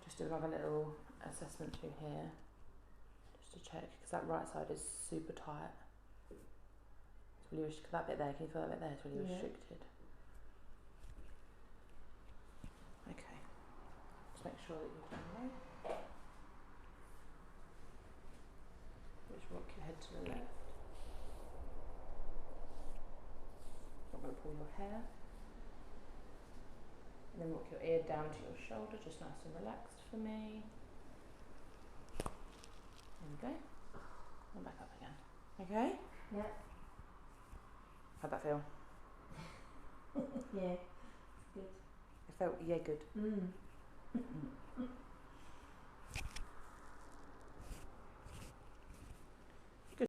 Just do like a little assessment through here, just to check, because that right side is super tight. It's really that bit there. Can you feel that bit there? It's really restricted. Okay. Just make sure that you're down there. Just rock your head to the left. Not going to pull your hair. And then rock your ear down to your shoulder, just nice and relaxed for me. There we go. And back up again. Okay? Yeah. How'd that feel? Yeah. Good. It felt, yeah, good.